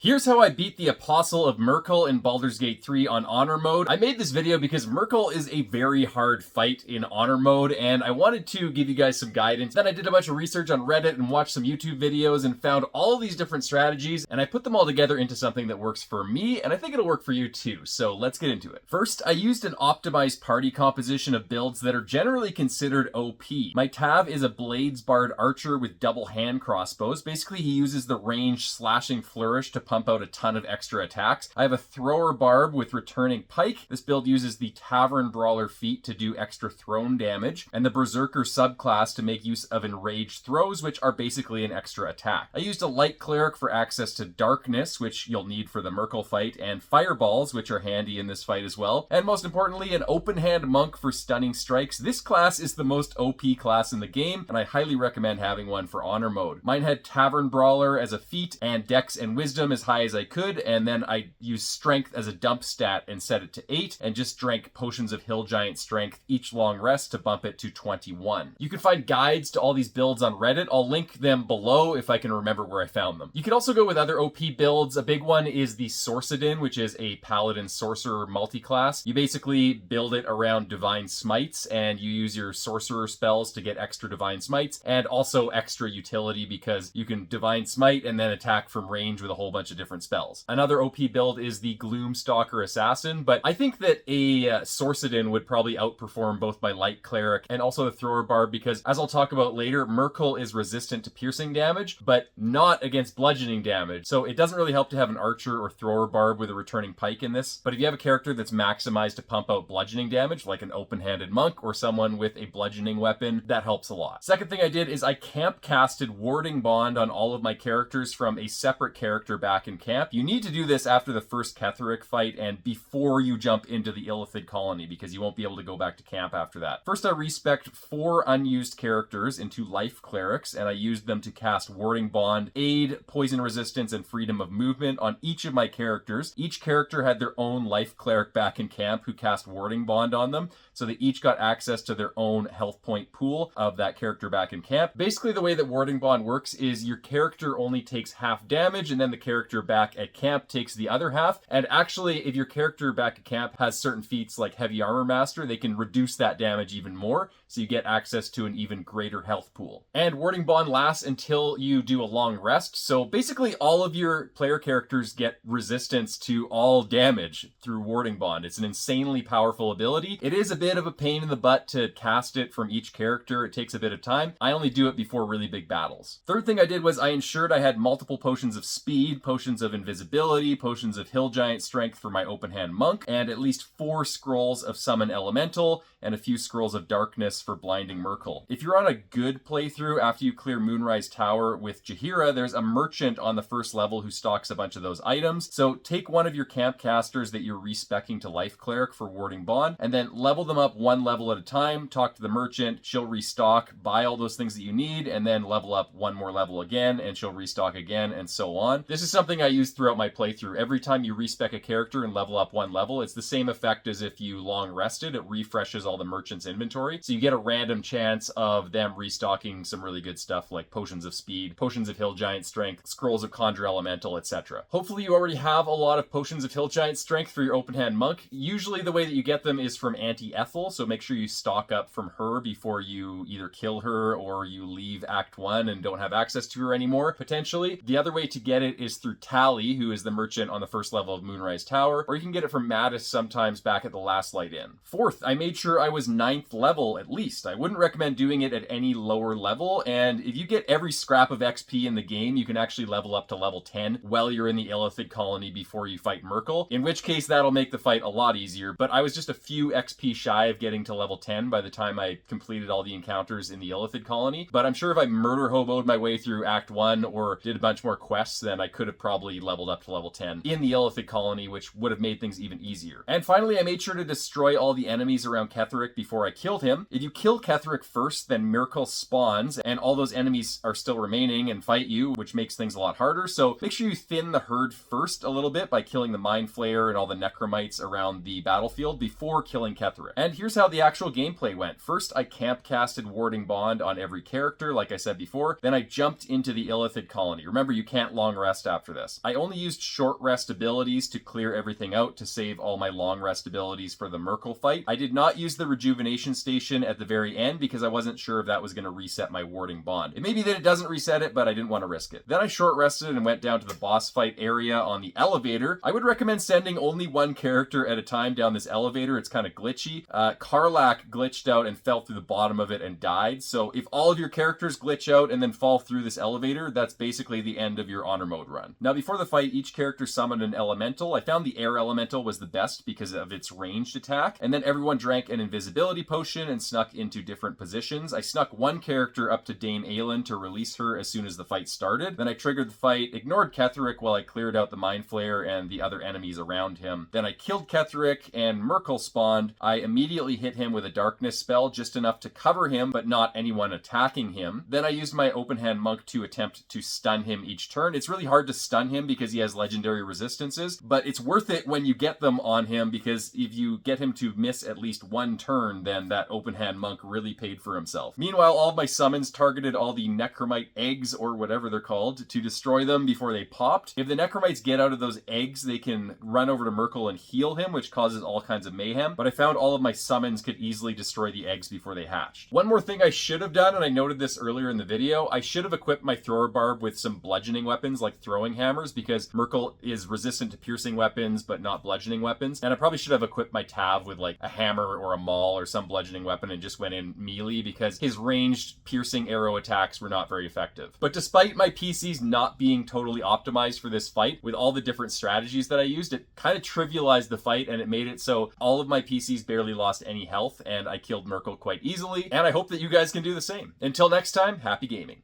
Here's how I beat the Apostle of Myrkul in Baldur's Gate 3 on Honor Mode. I made this video because Myrkul is a very hard fight in Honor Mode, and I wanted to give you guys some guidance. Then I did a bunch of research on Reddit and watched some YouTube videos and found all of these different strategies, and I put them all together into something that works for me, and I think it'll work for you too, so let's get into it. First, I used an optimized party composition of builds that are generally considered OP. My Tav is a Blades Bard Archer with double hand crossbows. Basically, he uses the range slashing flourish to pump out a ton of extra attacks. I have a Thrower Barb with returning pike. This build uses the Tavern Brawler feat to do extra thrown damage, and the Berserker subclass to make use of enraged throws, which are basically an extra attack. I used a Light Cleric for access to darkness, which you'll need for the Myrkul fight, and fireballs, which are handy in this fight as well. And most importantly, an open hand monk for stunning strikes. This class is the most OP class in the game, and I highly recommend having one for Honor Mode. Mine had Tavern Brawler as a feat, and Dex and Wisdom as high as I could, and then I used Strength as a dump stat and set it to 8, and just drank potions of Hill Giant Strength each long rest to bump it to 21. You can find guides to all these builds on Reddit. I'll link them below if I can remember where I found them. You could also go with other OP builds. A big one is the Sorcadin, which is a Paladin Sorcerer multi-class. You basically build it around Divine Smites, and you use your Sorcerer spells to get extra Divine Smites, and also extra utility because you can Divine Smite and then attack from range with a whole bunch of different spells. Another OP build is the Gloomstalker Assassin, but I think that a Sorcadin would probably outperform both my Light Cleric and also the Thrower Barb because, as I'll talk about later, Myrkul is resistant to piercing damage, but not against bludgeoning damage, so it doesn't really help to have an Archer or Thrower Barb with a returning pike in this. But if you have a character that's maximized to pump out bludgeoning damage, like an open-handed monk or someone with a bludgeoning weapon, that helps a lot. Second thing I did is I camp casted Warding Bond on all of my characters from a separate character back in camp. You need to do this after the first Ketheric fight and before you jump into the Illithid colony because you won't be able to go back to camp after that. First, I re-spec'd 4 unused characters into Life Clerics, and I used them to cast Warding Bond, Aid, Poison Resistance, and Freedom of Movement on each of my characters. Each character had their own Life Cleric back in camp who cast Warding Bond on them, so they each got access to their own health point pool of that character back in camp. Basically, the way that Warding Bond works is your character only takes half damage, and then the character back at camp takes the other half. And actually, if your character back at camp has certain feats like Heavy Armor Master, they can reduce that damage even more, so you get access to an even greater health pool. And Warding Bond lasts until you do a long rest, so basically all of your player characters get resistance to all damage through Warding Bond. It's an insanely powerful ability. It is a bit of a pain in the butt to cast it from each character. It takes a bit of time. I only do it before really big battles. Third thing I did was I ensured I had multiple potions of speed, potions of invisibility, potions of Hill Giant Strength for my open hand monk, and at least 4 scrolls of Summon Elemental and a few scrolls of Darkness for Blinding Myrkul. If you're on a good playthrough after you clear Moonrise Tower with Jaheira, there's a merchant on the first level who stocks a bunch of those items. So take one of your camp casters that you're re-spec'ing to Life Cleric for Warding Bond, and then level them up 1 level at a time, talk to the merchant, she'll restock, buy all those things that you need, and then level up 1 more level again, and she'll restock again, and so on. This is something I use throughout my playthrough. Every time you respec a character and level up 1 level, it's the same effect as if you long rested. It refreshes all the merchant's inventory, so you get a random chance of them restocking some really good stuff like potions of speed, potions of Hill Giant Strength, scrolls of Conjure Elemental, etc. Hopefully you already have a lot of potions of Hill Giant Strength for your open hand monk. Usually the way that you get them is from Auntie Ethel, so make sure you stock up from her before you either kill her or you leave Act 1 and don't have access to her anymore, potentially. The other way to get it is through Tally, who is the merchant on the first level of Moonrise Tower, or you can get it from Mattis sometimes back at the Last Light Inn. Fourth, I made sure I was 9th level at least. I wouldn't recommend doing it at any lower level, and if you get every scrap of XP in the game, you can actually level up to level 10 while you're in the Illithid colony before you fight Myrkul, in which case that'll make the fight a lot easier, but I was just a few XP shy of getting to level 10 by the time I completed all the encounters in the Illithid colony, but I'm sure if I murder hoboed my way through Act 1 or did a bunch more quests, then I could have probably leveled up to level 10 in the Illithid colony, which would have made things even easier. And finally, I made sure to destroy all the enemies around Ketheric before I killed him. If you kill Ketheric first, then Myrkul spawns, and all those enemies are still remaining and fight you, which makes things a lot harder, so make sure you thin the herd first a little bit by killing the Mind Flayer and all the Necromites around the battlefield before killing Ketheric. And here's how the actual gameplay went. First, I camp casted Warding Bond on every character, like I said before. Then I jumped into the Illithid colony. Remember, you can't long rest after after this. I only used short rest abilities to clear everything out to save all my long rest abilities for the Myrkul fight. I did not use the rejuvenation station at the very end because I wasn't sure if that was going to reset my warding bond. It may be that it doesn't reset it, but I didn't want to risk it. Then I short rested and went down to the boss fight area on the elevator. I would recommend sending only one character at a time down this elevator. It's kind of glitchy. Karlach glitched out and fell through the bottom of it and died. So if all of your characters glitch out and then fall through this elevator, that's basically the end of your honor mode run. Now before the fight, each character summoned an elemental. I found the air elemental was the best because of its ranged attack. And then everyone drank an invisibility potion and snuck into different positions. I snuck one character up to Dame Aelin to release her as soon as the fight started. Then I triggered the fight, ignored Ketheric while I cleared out the Mind Flayer and the other enemies around him. Then I killed Ketheric and Myrkul spawned. I immediately hit him with a darkness spell, just enough to cover him, but not anyone attacking him. Then I used my open hand monk to attempt to stun him each turn. It's really hard to stun him because he has legendary resistances, but it's worth it when you get them on him because if you get him to miss at least one turn, then that open hand monk really paid for himself. Meanwhile, all of my summons targeted all the necromite eggs or whatever they're called to destroy them before they popped. If the necromites get out of those eggs, they can run over to Myrkul and heal him, which causes all kinds of mayhem, but I found all of my summons could easily destroy the eggs before they hatched. One more thing I should have done, and I noted this earlier in the video, I should have equipped my thrower barb with some bludgeoning weapons like throwing hammers because Myrkul is resistant to piercing weapons but not bludgeoning weapons, and I probably should have equipped my Tav with like a hammer or a maul or some bludgeoning weapon and just went in melee because his ranged piercing arrow attacks were not very effective. But despite my PCs not being totally optimized for this fight, with all the different strategies that I used, it kind of trivialized the fight and it made it so all of my PCs barely lost any health and I killed Myrkul quite easily, and I hope that you guys can do the same. Until next time, happy gaming.